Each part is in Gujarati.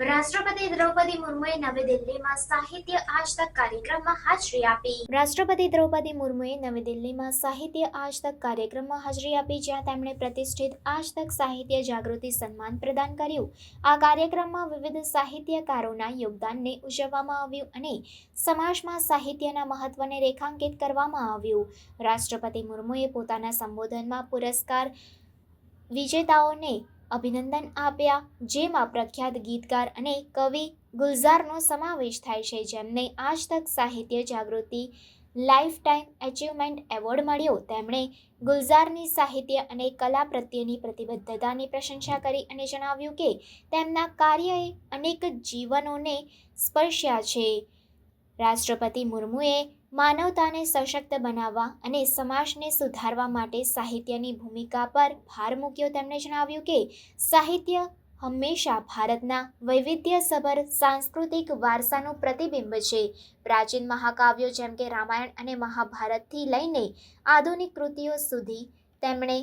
રાષ્ટ્રપતિ દ્રૌપદી મુર્મુએ નવી દિલ્હીમાં સાહિત્ય આજ તક કાર્યક્રમમાં હાજરી આપી. રાષ્ટ્રપતિ દ્રૌપદી મુર્મુએ નવી દિલ્હીમાં સાહિત્ય આજ તક કાર્યક્રમમાં હાજરી આપી, જ્યાં તેમણે પ્રતિષ્ઠિત આજ તક સાહિત્ય જાગૃતિ સન્માન પ્રદાન કર્યું. આ કાર્યક્રમમાં વિવિધ સાહિત્યકારોના યોગદાનને ઉજવવામાં આવ્યું અને સમાજમાં સાહિત્યના મહત્વને રેખાંકિત કરવામાં આવ્યું. રાષ્ટ્રપતિ મુર્મુએ પોતાના સંબોધનમાં પુરસ્કાર વિજેતાઓને અભિનંદન આપ્યા, જેમાં પ્રખ્યાત ગીતકાર અને કવિ ગુલઝારનો સમાવેશ થાય છે, જેમને આજ તક સાહિત્ય જાગૃતિ લાઇફ ટાઈમ એચીવમેન્ટ એવોર્ડ મળ્યો. તેમણે ગુલઝારની સાહિત્ય અને કલા પ્રત્યેની પ્રતિબદ્ધતાની પ્રશંસા કરી અને જણાવ્યું કે તેમના કાર્યએ અનેક જીવનોને સ્પર્શ્યા છે. રાષ્ટ્રપતિ મુર્મુએ માનવતાને સશક્ત બનાવવા અને સમાજને સુધારવા માટે સાહિત્યની ભૂમિકા પર ભાર મૂક્યો. તેમણે જણાવ્યું કે સાહિત્ય હંમેશા ભારતના વૈવિધ્યસભર સાંસ્કૃતિક વારસાનું પ્રતિબિંબ છે. પ્રાચીન મહાકાવ્યો જેમ કે રામાયણ અને મહાભારતથી લઈને આધુનિક કૃતિઓ સુધી તેમણે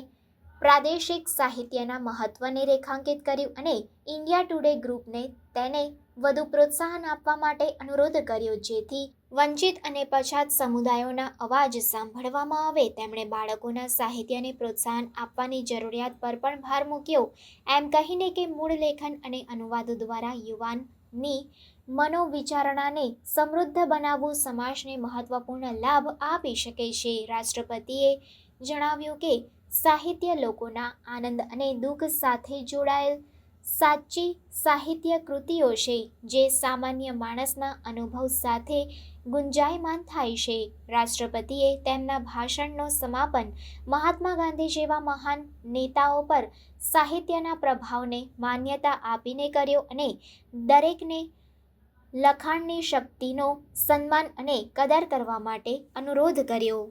પ્રાદેશિક સાહિત્યના મહત્વને રેખાંકિત કર્યું અને ઇન્ડિયા ટુડે ગ્રુપને તેને વધુ પ્રોત્સાહન આપવા માટે અનુરોધ કર્યો, જેથી વંચિત અને પછાત સમુદાયોના અવાજ સાંભળવામાં આવે. તેમણે બાળકોના સાહિત્યને પ્રોત્સાહન આપવાની જરૂરિયાત પર પણ ભાર મૂક્યો, એમ કહીને કે મૂળ લેખન અને અનુવાદ દ્વારા યુવાનની મનોવિચારણાને સમૃદ્ધ બનાવવું સમાજને મહત્વપૂર્ણ લાભ આપી શકે છે. રાષ્ટ્રપતિએ જણાવ્યું કે સાહિત્ય લોકોના આનંદ અને દુઃખ સાથે જોડાયેલ સાચી સાહિત્ય કૃતિઓ છે, જે સામાન્ય માણસના અનુભવ સાથે ગુંજાયમાન થાય છે. રાષ્ટ્રપતિએ તેમના ભાષણનો સમાપન મહાત્મા ગાંધી જેવા મહાન નેતાઓ પર સાહિત્યના પ્રભાવને માન્યતા આપીને કર્યો અને દરેકને લખાણની શક્તિનો સન્માન અને કદર કરવા માટે અનુરોધ કર્યો.